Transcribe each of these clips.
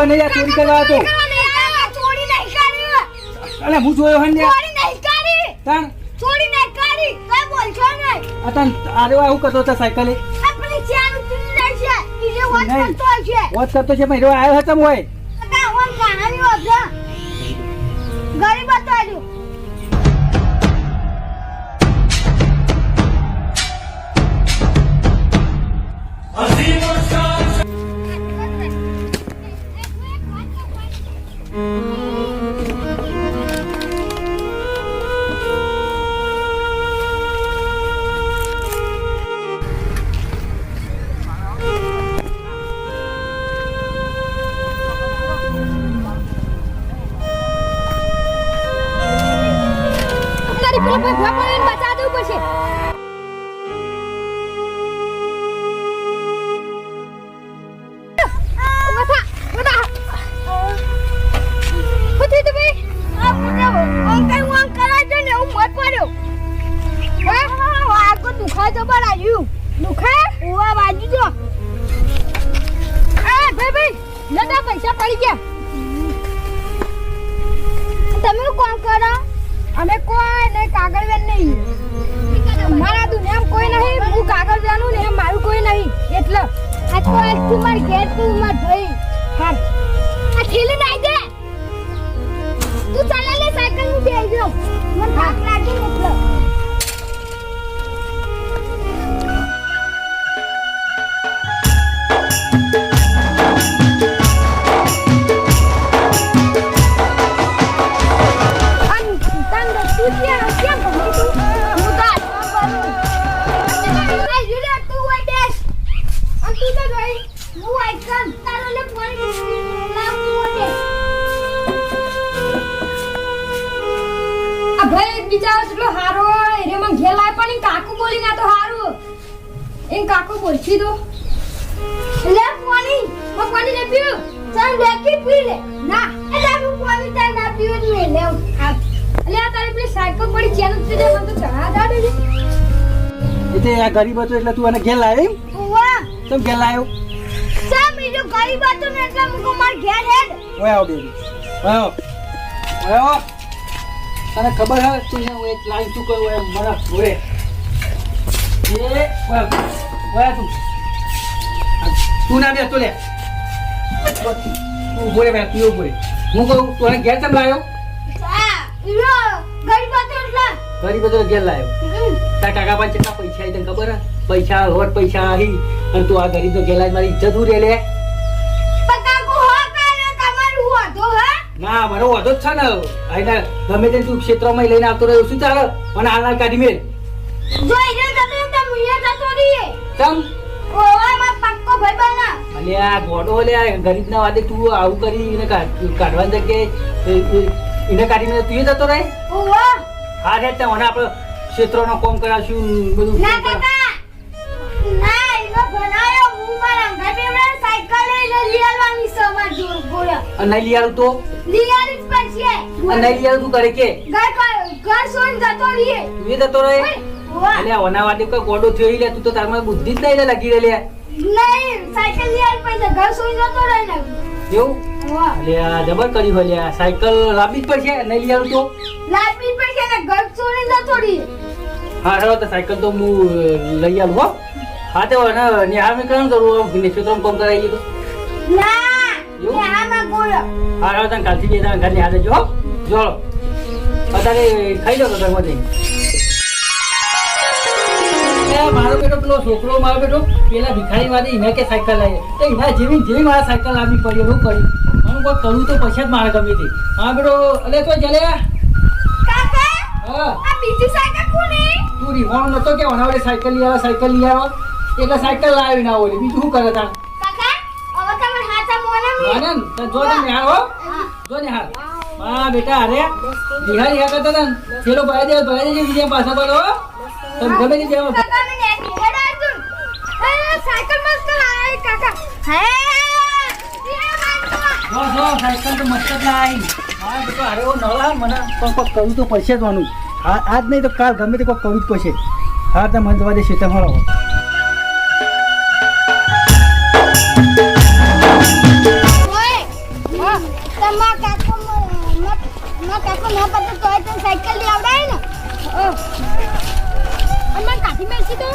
કોઈ નહીં આ ચોરી કરવા હતો. ચોરી નહીં કરી. અલે હું જોયો હન ને. ચોરી નહીં કરી. તાણ ચોરી નહીં કરી. કઈ બોલશો નહીં. અતન આરે આવું કરતો હતો સાયકલે. આપણી ચેન ઉતરી જાય છે. ઈજે વોચ નહીં. કરતો છે. વોચ કરતો છે પણ આવ્યો હતો મોય. કા ઓમ કહાની હોજે. ગરીબ હતો આજો. બચા દેવું પડશે. પૈસા પડી ગયા. તમે કોણ કરો? અમે કોઈ ને કાગળ વેન નહીં. મારા દુનિયામાં કોઈ નહીં. હું કાગળ વેનું ને મારું કોઈ નહીં. એટલે આ તો આજથી મારી ઘેર તું માર ભાઈ. હા આ ઠેલી નાઈ દે. તું ચાલે લે સાયકલ નું દે જો. મને થાક લાગે ને એટલે. કાકુ બોલછી તો લે પાણી ઓ પાણી ને પીવ ચાલ લેકી પી લે ના એટલે હું પાણી તા ના પીવ ને લે આ લે તારી પેલી સાયકલ પડી ચેન ઉતરી દે મને તો ચા દાડે છે એટલે આ ગરીબ હતો એટલે તું એને ઘેર લાવ્યો. ઓવા તો ઘેર લાવ્યો સા બીજો ગરીબ હતો ને એટલે મુકો માર ઘેર હેડ ઓય આવ બેબી ઓય ઓય તને ખબર હે તું હું એક લાઈન તું કોઈ ઓય મરા ઓય એ ઓય તું ના બે તો લે તું બોલે બે તું બોલે હું કહું તું ઘેર કેમ લાવ્યો? સા ઈરો ગરીબ હતો એટલે ગરીબ હતો ઘેર લાવ્યો. તારા કાકા પાસે કેટલા પૈસા આવી તને ખબર હે? પૈસા હોટ પૈસા આવી અને તું આ ગરીબ તો ઘેર લાવી મારી ઇજ્જત ઉરે લે. પકાકો હો કાને તમારું હોતો હે ના મારો વાંધો જ છે ને આઈના ગમે તે તું ક્ષેત્રમાં લઈને આવતો રહ્યો શું ચાલે અને હાલના કાઢી મેલ જો ઈરે ગમે તો મુયા જતો રીએ ચમ ઓવા માં પક્કો ભાઈ બના અલે આ ગોડો લે ગરીબના વાદે તું આવું કરી એને કાઢવાની જગ્યાએ એને કાઢી મેં તું જતો રહે. ઓવા હા રે તે મને આપણે ક્ષેત્રનો કોમ કરાવશું બધું ના કાકા ના ઈનો બનાયો હું મારા ઘરે સાયકલ લઈ આવવાની સમાજ જોર ગોળા અને નહીં લઈ આવું તો લીયારી જ પડશે અને નહીં લઈ આવું તું કરે કે ઘર સોન જતો રીએ તું જતો રહે. અલે ઓના વાદે કોઈ ગોડો થયો લે તું તો તારમાં બુદ્ધિ જ નહીં લાગી રહી લે નહીં સાયકલ લીયારી પૈસા ઘર સોન જતો રહે ને એવું અલે આ જબર કરી હોય લે સાયકલ લાવવી જ પડશે નહીં લઈ આવું તો લાપી પૈસા ને ઘર સોન જતો રીએ. હા હેલો તો સાયકલ તો હું લઈ આવું હો. હા તો નિહાળ મેં કેમ કરું ક્ષેત્રમાં કોમ કરાવી તો ના એવું? આમાં ગોળા હા હેલો તને કાલથી જઈ ઘર નિહાળ જો જો અત્યારે ખાઈ લો તો ઘરમાં જઈને મારો બેટો પેલો છોકરો મારો બેટો પેલા ભિખારી વાદે એને કે સાયકલ લાવી તો એના જેવી મારા સાયકલ લાવવી પડી એવું કરી મને કોઈ કરવું તો પછી જ મારે ગમે તે મારો બેટો અલે તો જલે કાકા હા આ બીજી સાયકલ કોની તું રીવાનો નતો કે ઓનાવડે સાયકલ લઈ આવો એટલે સાયકલ લાવી ના ઓલે બીજું શું કરે તા કાકા હવે તમે હાથા મોને માને તો જો ને નિહાળ હો જો નિહાળ હા બેટા અરે નિહાળ યા કરતા તા ચેલો ભાઈ દે બીજા પાછા બોલો તમે ગમે તે જેવો કાકા ને હેડા તું એ સાયકલ મસ્ત લાય કાકા હે જો સાયકલ તો મસ્ત જ લાવી હા બેટો અરે ઓ નળા મને પણ કોક કરવું તો પડશે જ વાનું આજ નહીં તો કાલ ગમે તે કોક કરવું જ પડશે. હા તો મને દવા દે છે તમારો ઓય તમારા કાકો ના પતો તો તને સાયકલ લઈ આવડાય ને અને મને કાઢી મેળશી તો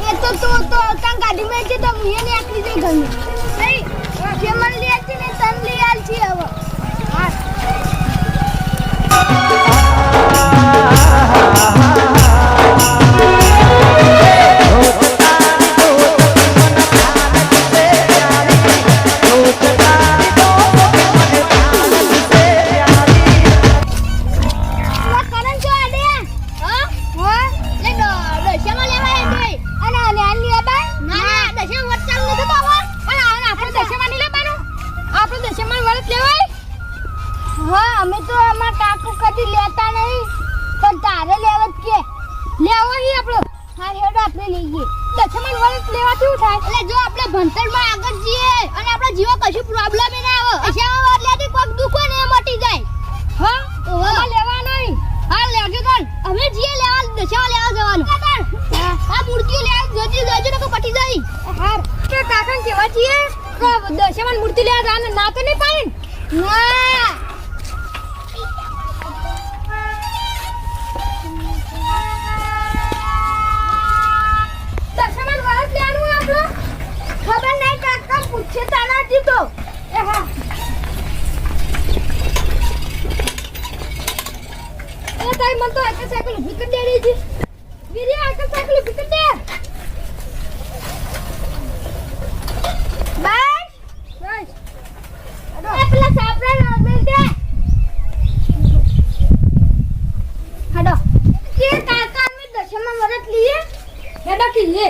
એ તો તને કાઢી મેળશી તો હું એને આખરી જઈ ગયું નહીં જે મને લઈ આવતી ને તને લઈ આવતી હવે હા અમે તો અમાર કાકુ કદી લેતા નહીં પણ તારે લેવત કે લેવો હી આપણો હા હેડો આપણે લઈએ દશમન વર્ષ લેવાથી શું થાય એટલે જો આપણે ભણતરમાં આગળ જઈએ અને આપણા જીવો કશું પ્રોબ્લેમ ના આવે દશમન વર્ષ લેતી કોક દુખો ને મટી જાય હા ઓવા લેવા નહીં હા લેજો કર અમે જીએ લેવા દશમન લેવા જવાનું આ મૂર્તિઓ લેવા જતી જજો ને પટી જાય હાર કે કાકાને કેવા છીએ તો દશમન મૂર્તિ લેવા જાને ના તો નહીં પાડે ના ખબર નહીં કાકા પૂછે તાના જીતો એ હા એ તાઈ મન તો આકે સાયકલ ઉભી કરી દે રહી છે વીરી આકે સાયકલ ઉભી કરી દે બસ એ પેલા સાપરા ના મેલ દે હાડો કે કાકા અમે દશમન વરત લીએ હેડો કે લે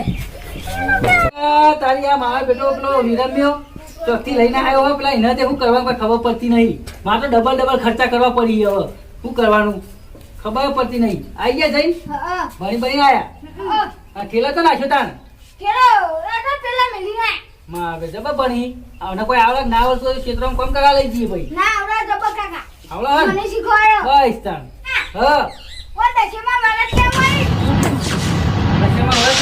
તારી આ મારા બેટો પેલો વિરમ્યો ચોકથી લઈને આવ્યો હોય પેલા એને તે શું કરવાનું કોઈ ખબર પડતી નહીં મારે તો ડબલ ખર્ચા કરવા પડી હવે શું કરવાનું ખબર પડતી નહીં આવી ગયા જઈ ભણી આયા ઠેલો તો નાખ્યો તાણ પેલા મેલી ના મારે જબર ભણી આવને કોઈ આવડે ના આવડતું હોય ક્ષેત્રમાં કામ કરવા લઈ જઈએ ભાઈ ના આવડા જબર કાકા આવડે મને શીખવાડો બસ તાણ હા ઓ દશમા વાળા કેવાય દશમા વરસ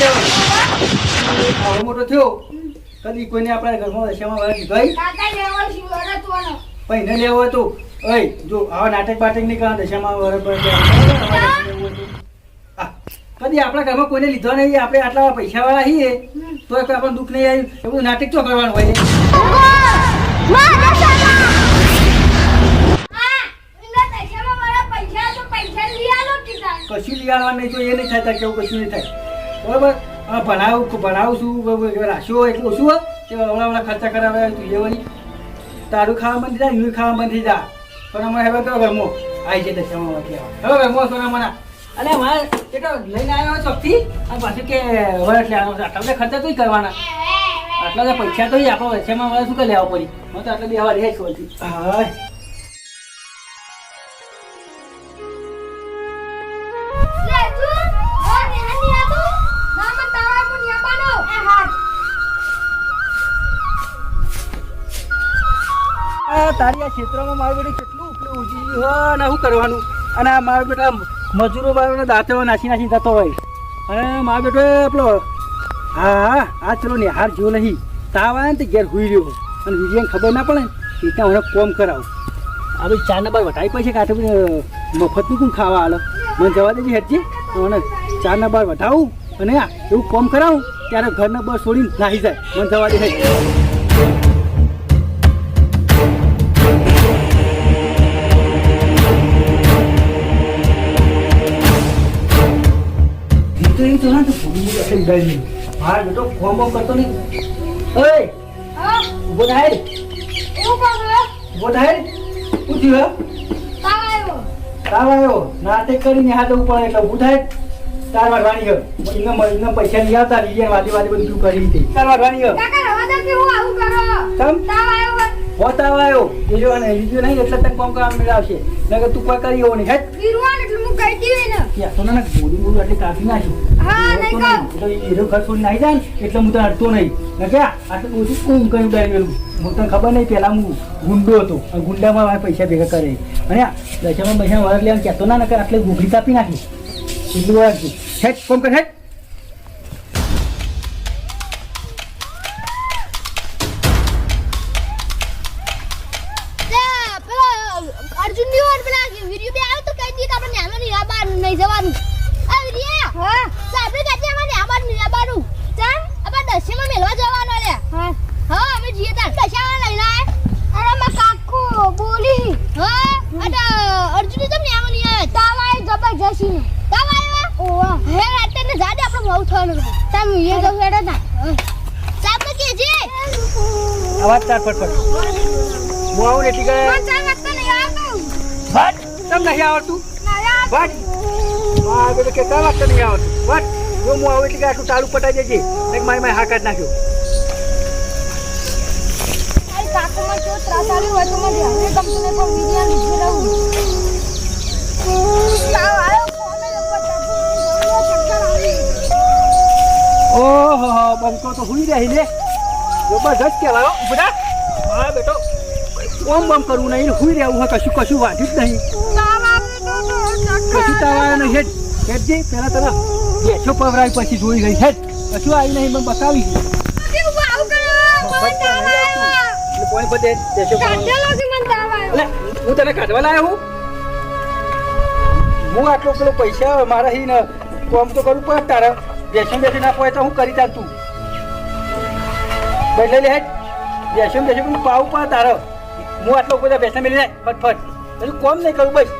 આવડો મોટો થયો કદી કોઈને આપણા ઘરમાં દશામાં વરસ ગઈ કાકા લેવા શી વરતવાનો પણ એને લેવો હતો ઓય જો આવા નાટક બાટક નહીં કરવા દશામાં વરસ કદી આપણા ઘરમાં કોઈને લીધો નહીં આપણે આટલા પૈસા વાળા છીએ તો આપણને દુઃખ નહીં આવ્યું એવું નાટક તો કરવાનું હોય કશું લઈ આવવાનું નહીં તો એ નહીં થાય કેવું કશું નહીં થાય બરોબર ભણાવું છું રાખ્યો હોય એટલું ઓછું હોય કે હમણાં ખર્ચા કરાવે તું એ વળી તારું ખાવા બંધ થઈ જાય હું ખાવા બંધ થઈ જા સોનામાં હવે કયો ઘરમાં આવી જાય દશામાં હવે ઘરમાં સોનામાં અને મારે કેટલો લઈને આવ્યો ચોકથી અને પાછું કે વરસ લેવાનો આટલા બધા ખર્ચા તો કરવાના આટલા બધા પૈસા તો આપણો દશામાં વરસ શું કે લેવા પડી હું તો આટલા બે રહે છોડતી હા તારી આ ક્ષેત્રમાં મારું બેટું કેટલું ઉપલું ઉજી ગયું ને શું કરવાનું અને આ મારા બેટા મજૂરો મારો દાંતો નાસી જતો હોય અને મારો બેટો પેલો હા આ ચલો ને હાર જેવો નહીં તાવ આવે ને તો ઘેર હુઈ રહ્યો અને વિજયને ખબર ના પડે ને ત્યાં મને કોમ કરાવું આ ભાઈ 4 નંબર વટાવી પડશે કે આટલું મફતનું કોણ ખાવા હાલો મને જવા દેજે હેઠજી મને 4 નંબર વટાવું અને એવું કોમ કરાવું ત્યારે ઘરના બસ છોડીને નાહી જાય મને જવા દે હેઠ મારા બેટો કોમ કરતો નહીં ઓય ઉભો થાય ઉભો થાય શું થયું તાવ આવ્યો નાટક કરીને હાથ ઉપર એટલે ઉભું થાય તાર વાળવાની ગયો એમને પૈસા નહીં આવતા લીએ વાદી બધું કરી હતી તાર વાળવાની ગયો હોત આવ્યો બીજો અને બીજો નહીં એટલે તને કોમ કરવા મેળવશે નકર તું કોઈ કરી એવો નહીં હેટ તો ના બોડી એટલે કાપી નાખી એનો ઘર છોડી નાખી જાય ને એટલે હું તને અડતો નહીં ને કે આટલું ઓછું કોમ કર્યું ડાયરેલું હું તને ખબર નહીં પહેલા હું ગુંડો હતો અને ગુંડામાં મારે પૈસા ભેગા કરે અને દશામાં પૈસા વરસ લેવાનું કહેતો ના નકર આટલે ઘૂઘરી કાપી નાખી એટલું રાખજો હેટ કોમ કર હેટ તમે એ તો હેડો ના સાબ કે જે અવાજ ચાર ફટફટ હું આવું એટલે કે પણ ચાલ વાત નહીં આવતું બટ તમ નહીં આવડતું બટ આ બેટો કે ચાલ વાત નહીં આવડતું બટ જો હું આવું એટલે કે આટલું ચાલુ પટાઈ દેજે એક મારી હાથ કાઢ નાખ્યો અરે કાકોમાં જો ત્રાસાલી હોય તો મને હવે ગમતું ને પણ વિડિયા લીધી રહું તાવ આયો ફોને ઉપર ચક્કર આવી ઓહો બંકો તો હુઈ રહી લે જબરજસ્ત કહેવાય બધા હા બેટો ઓમ બમ કરવું નહીં હુઈ રહેવું હા કશું વાંધ્યું જ નહીં તાવ આવે તો કશું તાવ આવ્યો નહીં હેડ હેડજી પહેલાં તને બેસો પવરાઈ પછી જોઈ ગઈ હેડ કશું આવી નહીં મને બતાવી ગઈ કેવું આવું કરો કોણ તાવ આવ્યો એટલે પોણી બધે બેસો કાઢેલો છે મને તાવ આવ્યો એટલે હું તને કાઢવા લાવ્યો હું આટલો પેલો પૈસા મારા હી ને કોમ તો કરવું પડે તારે બેસી ના પડે તો હું કરી તાર તું બેઠે લે હેડ બેસી પણ પાવું પડે તારે હું આટલો બધા બેસા મેલી જાય ફટફટ હજુ કોમ નહીં કરું બસ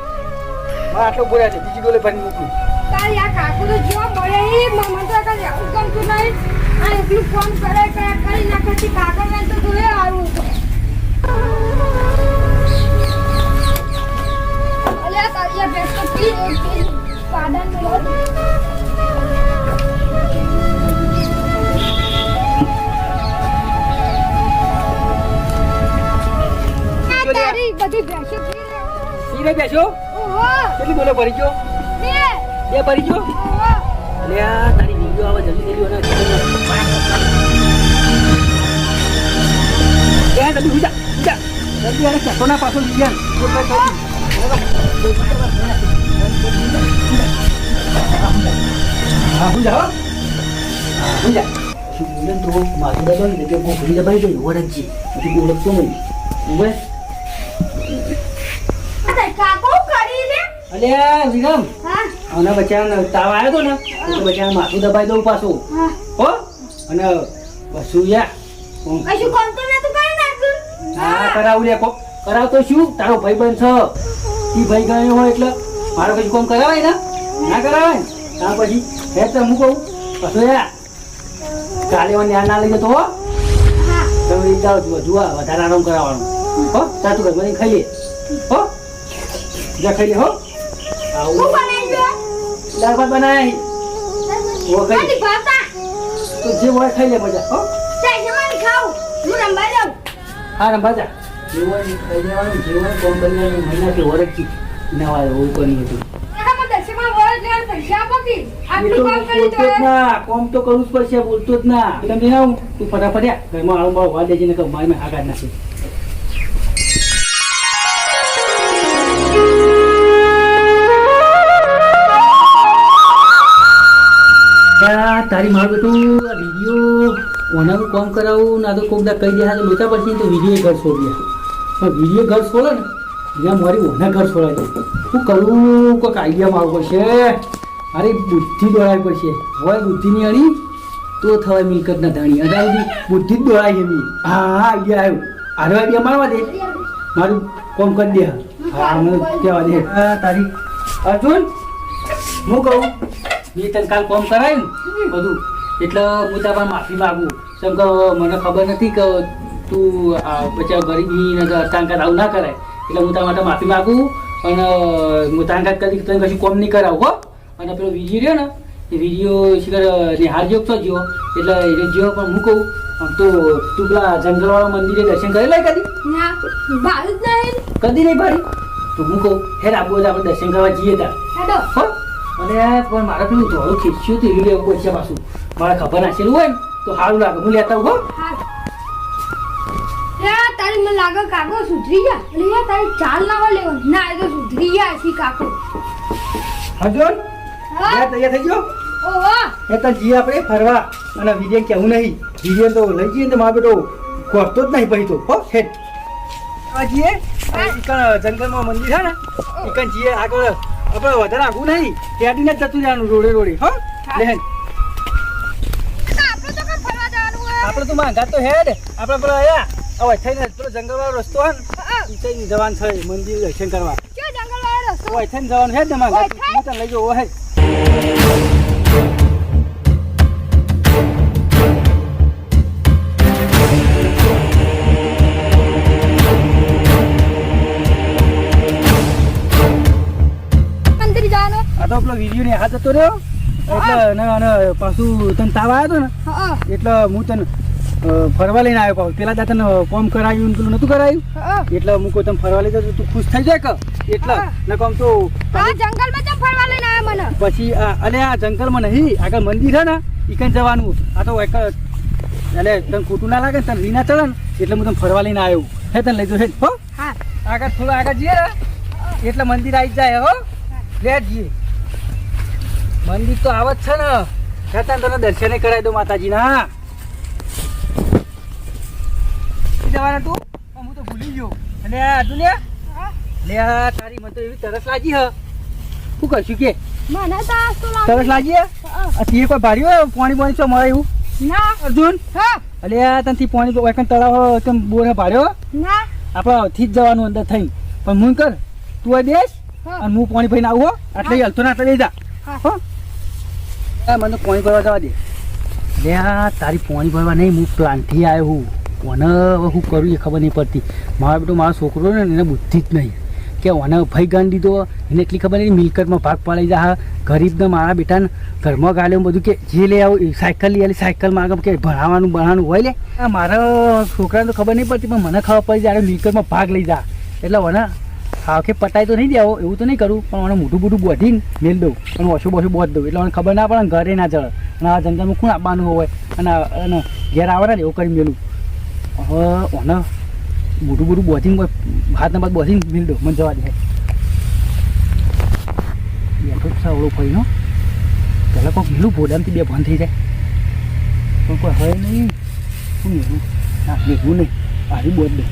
મારે આટલો બોલ્યા છે બીજી ડોલે ભરી મૂકું તારી આ કાકુ તો જો મળે ઈ મમ્મી તો કઈ આવું ગમતું નહીં આ એટલું ફોન કરે કરી નાખે છે કાકા મેં તો જોયે આવું અલ્યા તારી આ બેસ તો પ્લીઝ પાડન મેલો તારી બધી બેસો સીરે બેસો ઓહો કેટલી બોલો ભરી ગયો બે ભરી ગયો ઓહો અલે આ તારી વિડિયો આવે જલ્દી જલ્દી ઓને એ જલ્દી હુજા જલ્દી આને સોના પાછો લીધા હા હુજા હુજા શું તો માથું દબાવી દે કે ગોખડી દબાવી દે ઓરંજી તું ઓળખતો નહીં ઉભે કાકો કરી લે અલ્યા વિરમ હા અને બચારાને તાવ આવ્યો તો ને તો બચારાને માથું દબાઈ દઉં પાછું હા હો અને પાછું યા કશું કોમ તો નતું કરી નાખ્યું હા કરાવું લે કોક કરાવ તો શું તારો ભાઈ બંધ છે ઈ ભાઈ ગયો હોય એટલે મારો કશું કોમ કરાવાય ને ના કરાવાય ને ત્યાં પછી હે તો હું કહું પાછું યા કાલે મને ધ્યાન ના લઈ જતો હો હા તમે એ જાઓ વધુ વધારે આરામ કરાવવાનું હો ચાતું કર મને ખાઈ લે હો જા ખાઈ લે હો હું બનાવી દો દાળ ભાત બનાવી ઓ ખાઈ આની ભાતા તો જે હોય ખાઈ લે મજા હો ચાલ જમાને ખાવ હું રંબા જાઉં હા રંભા જા જેવું ખાઈ લેવાનું જેવું કોમ કરવાનું મહિના કે વરસથી નવા એવું કોની હતું કાકા મને દશમાં વરસ લેવાનું પૈસા આપી એ આટલું તો કામ કરી બોલતો જ ના કોમ તો કરવું જ પડશે બોલતો જ ના તમે ના તું ફટાફટ યા ઘરમાં આળું બાળું વાળ દેજે ને કહું મારી મેં હા કાઢ નાખી તારી મારું બેટું આ વિડીયો ઓનાનું કોમ કરાવું ના તો કોક દા કહી દે હા તો લોચા પડશે ને તો વિડીયો ઘર છોડ્યા પણ વિડીયો ઘર છોડે ને ત્યાં મારી ઓના ઘર છોડાય શું કરું કોઈક આઈડિયા મારવું પડશે અરે બુદ્ધિ દોડાવી પડશે હવે બુદ્ધિની અણી તો થવાય મિલકતના ધાણી અદાવ બુદ્ધિ જ દોડાય એમની હા આઈડિયા આવ્યો આરો આઈડિયા મારવા દે મારું કોમ કરી દે હા મને કહેવા દે હા તારી અર્જુન હું કહું મેં તને કાલ કોમ કરાયું ને બધું એટલે હું તારા માફી માગું કેમ કે મને ખબર નથી કે તું બચાવ ગરીબી ને તાંકાત આવું ના કરાય એટલે હું તારા માટે માફી માગું અને હું તાંકાત કરી તને કશું કોમ નહીં કરાવું હો અને પેલો વિડીયો રહ્યો ને એ વિડીયો શિખર નિહાળ જોગ તો જ્યો એટલે એ જ્યો પણ હું કહું તો તું પેલા જંગલવાળા મંદિરે દર્શન કરેલા કદી ના બાલ જ નહીં કદી નહીં ભાઈ તો હું કહું હેર આબુ આપણે દર્શન કરવા જઈએ ત્યાં હેડો હો અને પણ મારે પેલું ધોળું ખીચ્યું તો એવું લેવું પડશે પાછું મારે ખબર નાખેલું હોય ને તો સારું લાગે હું લેતા આવું હો હા યા તારી મને લાગે કાકો સુધરી ગયા એટલે યાર તારી ચાલ ના હોય લેવો ના એ તો સુધરી ગયા છે કાકો હજોન હા તૈયાર થઈ ગયો ઓહો એ તો જઈએ આપણે ફરવા અને વિજય કેવું નહીં વિજય તો લઈ જઈએ તો મારો બેટો ખોરતો જ નહીં પછી તો હો હેડ જઈએ જંગલમાં મંદિર છે ને એકન જઈએ આગળ આપણે વધારે આગું નહીં ત્યાંથી જ જતું જવાનું રોડે રોડે હો લે હેડ આપણે તો કઈ ફરવા જવાનું હોય આપણે તો માંગા તો હેડ આપણે પેલો આયા હવે થઈને પેલો જંગલવાળો રસ્તો હોય ને ઈ જવાનું છે મંદિર દર્શન કરવા ક્યાં જંગલ વાળો રસ્તો હવે થઈને જવાનું હેડ ને માંગા હું તને લઈ જાઉં હેડ પેલો વિડીયો ને હાથ જતો રહ્યો એટલે અને પાછું તને તાવ આવ્યો હતો ને હા એટલે હું તને ફરવા લઈને આવ્યો પાછું પેલા દા તને કોમ કરાવ્યું ને પેલું નતું કરાવ્યું હા એટલે હું કોઈ તમે ફરવા લઈ જાઉં તું ખુશ થઈ જાય કે એટલે ને કોમ તો આ જંગલમાં તો ફરવા લઈને આવ્યા મને પછી અલે આ જંગલમાં નહીં આગળ મંદિર છે ને ઈકન જવાનું આ તો એટલે તને ખોટું ના લાગે ને તને રીના ચડે ને એટલે હું તને ફરવા લઈને આવ્યો હે તને લઈ જાઉં હે હો હા આગળ થોડું આગળ જઈએ ને એટલે મંદિર આવી જાય હો લે જઈએ મંદિર તો આવત છે ને છતાં તને દર્શને કરાવી દો માતાજીના જવાના તું હું તો ભૂલી ગયો અને આ તું લે લે આ તારી મને તો એવી તરસ લાગી હ શું કરશું કે મને તો આ શું લાગે તરસ લાગી આ તીએ કોઈ ભાડ્યું પાણી પાણી છો મળે એવું ના અર્જુન હા અલે આ તનથી પાણી એકન તળાવ એકમ બોર ભાડ્યો ના આપણે થી જ જવાનું અંદર થઈ પણ હું કર તું આ બેસ અને હું પાણી ભરીને આવું એટલે હલતો ના એટલે લઈ જા હો મને તો પાણી ભરવા જવા દે લે આ તારી પાણી ભરવા નહીં હું પ્લાનથી આવ્યો હું મને હવે શું કરું એ ખબર નહીં પડતી મારો બેટો મારો છોકરો ને એને બુદ્ધિ જ નહીં કે મને ભાઈ ગાંડી દીધો એને એટલી ખબર નહીં મિલકતમાં ભાગ પડાઈ જા ગરીબને મારા બેટાને ઘરમાં ગાલ્યો બધું કે જે લઈ આવું સાયકલ લઈ આવી સાયકલમાં આગળ કે ભણાવવાનું હોય લે મારા છોકરાને તો ખબર નહીં પડતી પણ મને ખબર પડી જાય મિલકતમાં ભાગ લઈ જા એટલે મને હા કે પટાઈ તો નહીં દેવો એવું તો નહીં કરું પણ મને મોટું મોટું બોધીને મેળ દઉં અને ઓછું બોછું બોધ દઉં એટલે મને ખબર ના પડે ઘરે ના ચડે અને આ જંગલમાં કોણ આપવાનું હોય અને ઘેર આવવાના એવું કરી મેલું હવે ઓને મોટું મોટું બોધીને હાથના બાદ બોધીને મેળ દઉં મને જવા દે બેઠો જ સાવડો ફરીનો પહેલાં કોઈક મેલું ભોડામથી બે બંધ થઈ જાય પણ કોઈ હોય નહીં શું મેલું ના મેળવું નહીં આવી બોધ દઉં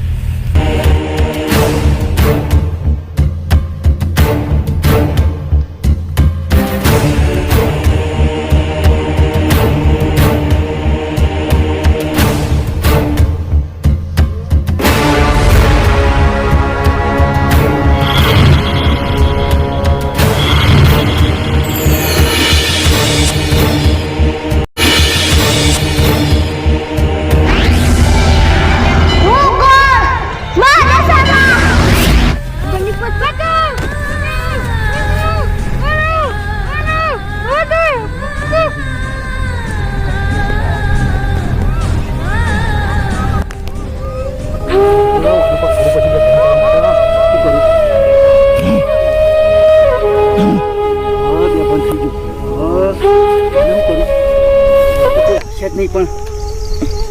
નહીં પણ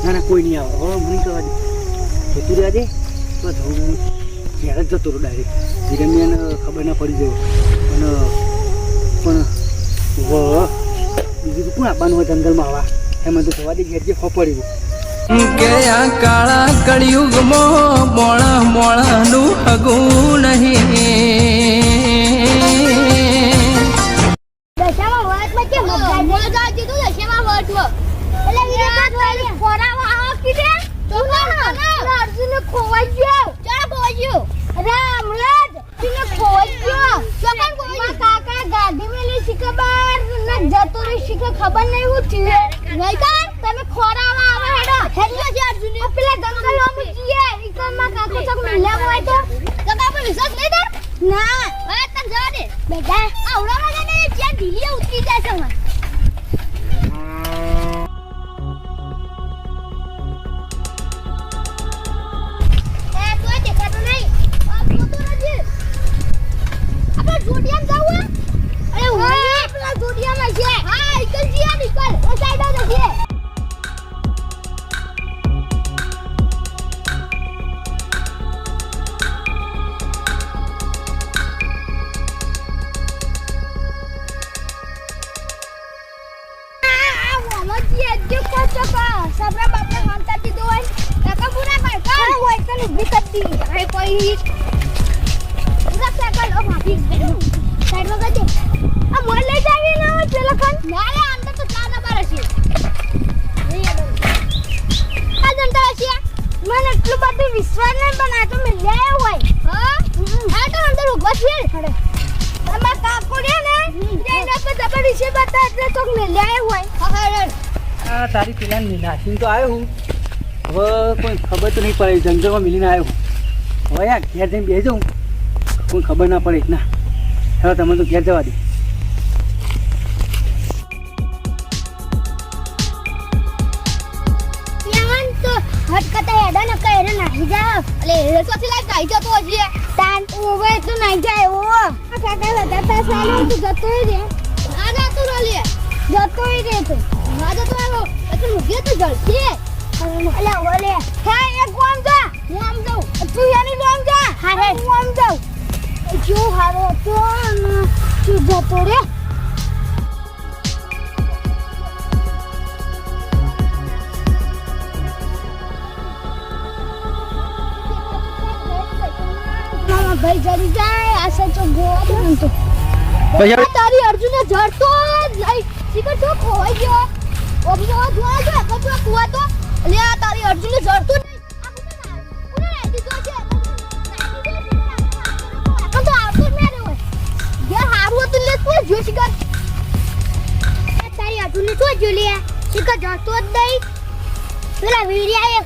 ના ના કોઈ નહીં આવે હવે મને કહેવા દે જતું રહ્યા દે તો જવું ત્યારે જ જતો રહો ડાયરેક્ટ દરમિયાન ખબર ના પડી જાય પણ બીજું તો કોણ આપવાનું હોય જંગલમાં આવા એમાં તો જવા દે ઘેર જે પડી કે આ કાળા કળિયુગમાં મોણા મોણાનું હગું નહીં દશામાં વર્તમાં કે મગજા દીધું દશામાં વર્તમાં એટલે વિરાટ વાળી ખોરાવા આવ કીધે તો ના અર્જુન ખોવાઈ ગયો ચાલ ખોવાઈ ગયો રામરાજ તીને ખોવાઈ ગયો ચોકન ખોવાઈ કાકા ગાડી મેલી શીખબર ન જતો રે શીખ ખબર નહીં હું થીએ નહીં કાન તમે ખોરાવા આવે હેડો હેડો છે અર્જુન પેલા જંગલમાં મૂકીએ ઈકમાં કાકો ચક મિલ્યા હોય તો કાકા પર વિશ્વાસ નહીં કર ના હવે તને જવા દે બેટા આવડા વાગે ને ત્યાં ઢીલી ઉતરી જાય છે મને sabra bapak hantar di doan kakak pura kan woi kan bikat di hai koi udah sakal oh habis side માં ગજે આ મોલ લઈ જાવી ના હોય પેલા ખાન મારે અંદર તો ચાના બાર છે આ જંતા છે મને એટલું બધું વિશ્વાસ નહીં પણ આ તો મેં લેયો હોય હા આ તો અંદર ઉભા છે ખડે તમાર કાકો ને એના પર જબરી છે બતા એટલે તો મેં લેયો હોય હા આ તારી પેલા નાસીને તો આવ્યો હું હવે કોઈ ખબર તો નહીં પડે જંગલમાં મિલીને આવ્યો હું હવે યાર ઘેર જઈને બેસી જાઉં કોઈ ખબર ના પડે ના હવે તમે તો ઘેર જવા દે હટકતા હેડા ન કહે રે નાહી જાવ એટલે એ તો થી લાઈ જાય જતો હજી તાન ઓવે તો નાહી જાય ઓ કાકા વધારતા સાલે તું જતોય રે આ જા તું રોલે જતોય રે તું ના જતો આવ્યો એટલે મુકે તો જળતી અલે ઓલે હે એક કોમ જા હું આમ જાઉં તું યાની કોમ જા હા રે હું આમ જાઉં જો હારો તો તું જતો રે ભાઈ જરી જાય આસે તો ગોવા તો પછી તારી અર્જુને જડતો નહીં સીકર તો ખોવાઈ ગયો ઓબનો જોવા જો કચો કુવા તો લે આ તારી અર્જુને જડતો નહીં આ કોને નાઈ દીધો છે તો આવતો મે રે હોય જે હારું તો લે તું જો સીકર તારી અર્જુને તો જો લે સીકર જડતો જ નહીં પેલા વીડિયા એ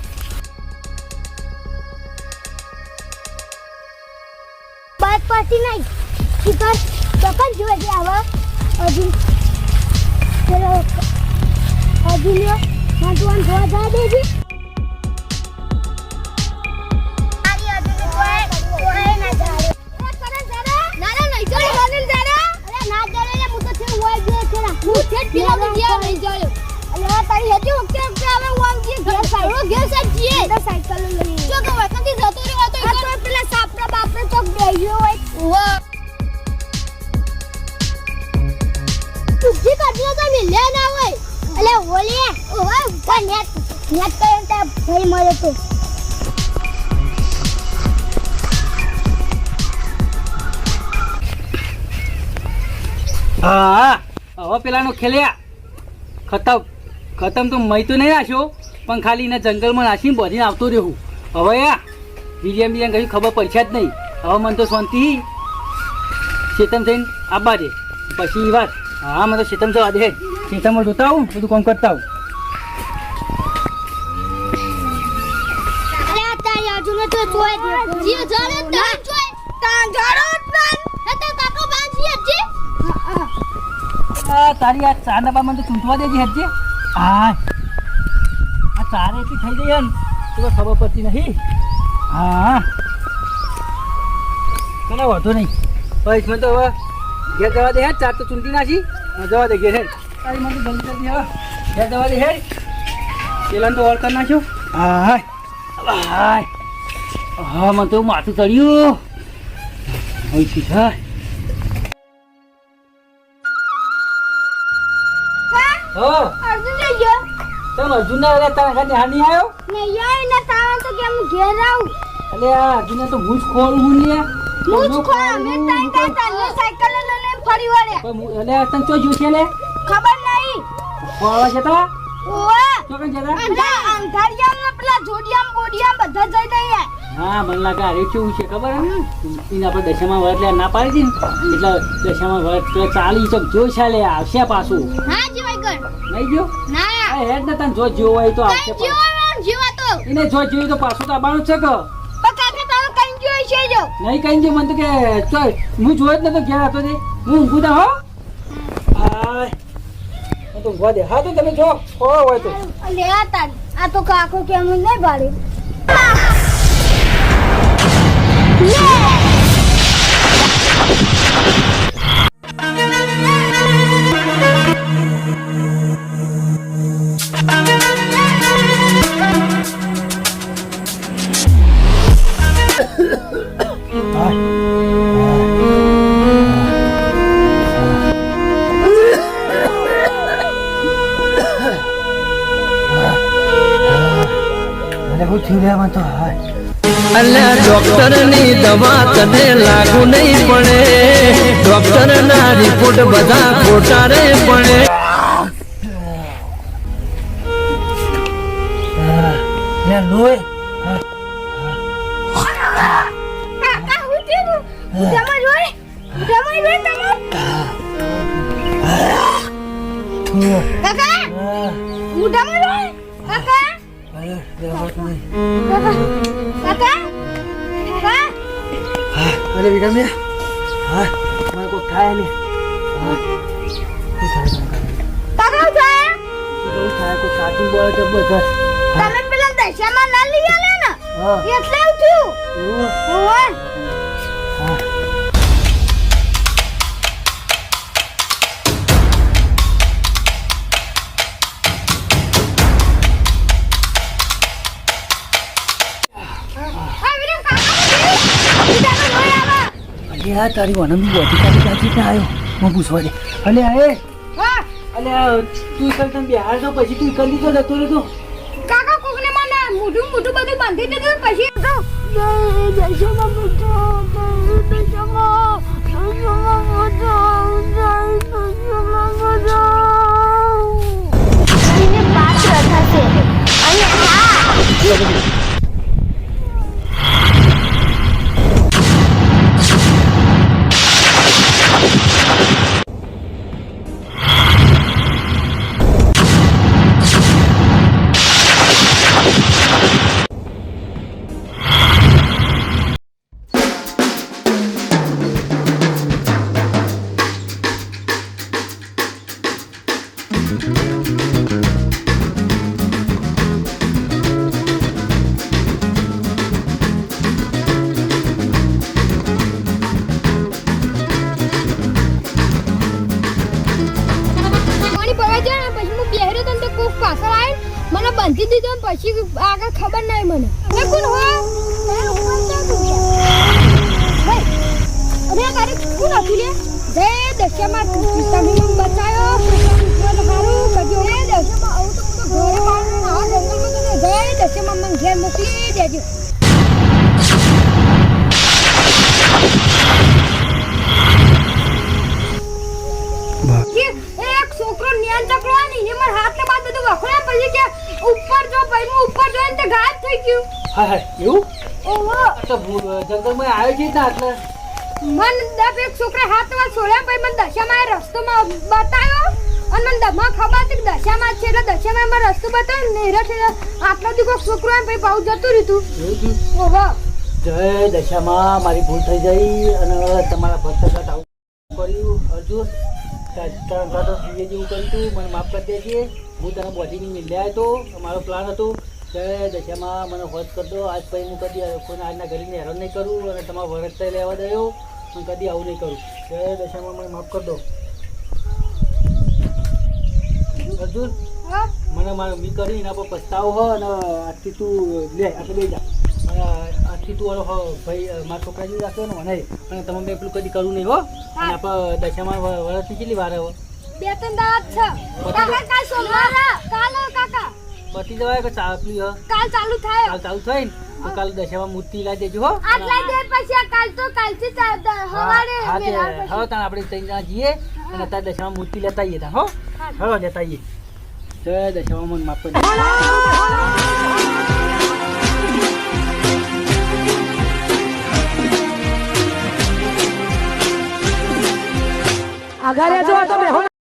બાત પાટી નહીં સીકર કપન જોવે છે આવા અર્જુન ચલો અર્જુન મંતુન જોવા જા દેજી આરી અર્જુન કોઈ ના જાડે એ કરે જરા ના ના નહીં જોડે બનેલ જરા અરે ના જોડે લે હું તો છે હોય જે છે ના હું છે પીલા ગયા નહીં જોડે અરે તારી હેજી ઓકે ઓકે હવે હું આમ જે ઘર સાઈડ ઘર સાઈડ જીએ તો સાયકલ લઈ જો કે વખતે જતો રહ્યો તો પેલા સાપરા બાપરે ચોક બેહ્યો હોય વાહ તુજી કાઢલો તો મિલે ના હોય અલે ઓલે ઓય કા નેટ કરે તો ભાઈ મળે તો હા હવે પેલાનો ખેલ્યા ખતમ તો મય તો નહીં રાખ્યો પણ ખાલી એના જંગલમાં નાખીને બધીને આવતો રહ્યું હવે યા બીજા કશું ખબર પડશે જ નહીં હવે મને તો શાંતિ ચેતન થઈને આવવા દે પછી વાત હા મને તો ચેતન જવા દે ચેતનમાં જોતા આવું બધું કામ કરતા આવું અરે તારી અર્જુન તો જોઈ દે જીવ જોડે તાન જોઈ તાન જોડો તાન હતે કાકો બાજી હજી તારી આ ચા ડબ્બા મને તો ચૂંટવા દેજે હજે હા આ ચારે એટલી થઈ ગઈ ને તો ખબર પડતી નહીં હા કને વાંધો નહીં બસ મને તો હવે ઘેર જવા દે ચાર તો ચૂંટી નાખી જવા દે ઘેર હેડ તારી મને તો જલ્દી જલ્દી હવે ઘેર જવા દે હેડ પેલા તો ઓળ કરી નાખ્યો હા હા મને તો માથું ચડ્યું હવે શીખા હા અર્જુન જઈ ગયો ચાલ અર્જુન ને અરે તારા ઘરે હાની આવ્યો નહીં યાર ને તાવા તો કેમ ઘેર આવું અલે આ અર્જુન તો હું જ ખોરું હું લે મુજ ખો અમે તાઈ તાઈ તાને સાયકલ લઈને ફરી વળે અલે તને તો જો છે લે ખબર નહીં ખોળવા છે તો ઓવા તો કઈ જરા અંધારિયામાં પેલા જોડિયામ બોડિયામ બધા જઈ દઈએ હા મને લાગે અરે કેવું છે ખબર હે એને આપણે દશામાં વર એટલે ના પાડી હતી ને એટલે દશામાં વર એટલે ચાલી ચક જો છે લે આવશે પાછું હા જીવાય કર નહીં જો ના આ હેડ ને તને જો જેવો હોય તો આવશે કઈ જીવા તો એને જો જેવું તો પાછું તો આવવાનું છે કે પણ કાકા તમે કઈ જોઈ છે જો નહીં કઈ જો મને તો કે ચાલ હું જોયો જ નતો ઘેર હતો તે હું ઊંઘું તા હો આય તો ઊંઘવા દે હા તો તમે જો ખોળો હોય તો લે આ તો કાકો કેમ નહીં પાડી અલ્યા ડોક્ટર ની દવા તને લાગુ નહીં પડે ડોક્ટર ના રિપોર્ટ બધા ખોટા રે પડે કાકા હું થયું જમા રોય કાકા હું જમા રોય કાકા કાકા અરે વિક્રમ હા મને કોઈ થાય ને કાકા થાય કોઈ સાચું બોલે તો બધા તમે પેલા દશામાં ના લઈ આલે ને હા. એટલે એવું થયું એવું? ઓય હા. આ વિરમ કાકા સીધા લોય આવા અલે આ તારી વનમની બોધી કાઢી કાઢી ના આવ્યો હું પૂછવા દે અલે આ એ હા અલે આ તું કલ તને બિહાર તો પછી તું કલી તો જતો રહેતો કાકા કોકને મને મોઢું બધું બાંધી દીધું પછી તો દશામાં બધો પાત્ર થશે અને મને બાંધી દીધો ને પછી આગળ ખબર નહીં મને એ કોણ હોય અરે તારે કોણ હતું રે જય દશામાં તમે મને બચાયો હારું કજો એ દશામાં આવું તો ઘરે પાડો આ જંગલમાં તો જય દશામાં મને ઘેર મોકલી દેજો એક છોકરો નિયન ચકડો ને એને માર હાથ ને બાદ બધું વખોડ્યા પછી કે ઉપર જો ભાઈ હું ઉપર જોઈને તે ગાયબ થઈ ગયું હા હા એવું ઓહો તો જંગલમાં આવ્યો છે ને એટલે મન દબ એક છોકરા હાથમાં છોડ્યા પછી મને દશામાં એ રસ્તોમાં બતાવ્યો અને મને દમાં ખબર હતી કે દશામાં છે એટલે દશામાં મને રસ્તો બતાવ્યો ને હેરા છે આટલો દી કોક છોકરો એમ પછી પાઉ જતું રહ્યું એવું થયું ઓહો જય દશામાં મારી ભૂલ થઈ ગઈ અને તમારા ભક્ત સાથે આવું કર્યું અર્જુન જેવું કર્યું તું મને માફ કરી દેજે હું તને બોડીની મિલ્યા હતો મારો પ્લાન હતો જય દશામાં મને હોશ કરી દો આજ પછી હું કદી કોઈને આજના ઘરીને હેરાન નહીં કરું અને તમારા વરસ લેવા દયો હું કદી આવું નહીં કરું જય દશામાં મને માફ કરી દો અર્જુન હા મને મારું મી કરી એના પર પસ્તાવો હો અને આજથી તું લે આપણે લઈ જા અને આજથી તું ઓલો ભાઈ મારા છોકરા જેવું રાખ્યો ને મને અને તમે મેં પેલું કદી કરવું નહીં હો અને આપણે દશામાં વરસની કેટલી વાર હવે બે ત્રણ દાત છે કાકા કાલ સોમવાર કાલ કાકા બતી જવાય કે ચાપલી હ કાલ ચાલુ થાય કાલ ચાલુ થાય ને તો કાલ દશામાં મૂર્તિ લાવી દેજો હો આજ લઈ દે પછી આ કાલ તો કાલથી હવારે હા તે મેળા હવે તાણ આપણે ત્રણ જણા જઈએ અને તાર દશામાં મૂર્તિ લેતા આવીએ તા હો હવે લેતા આવીએ જય દશામાં મને માફ કરી દે આઘારે જો તમે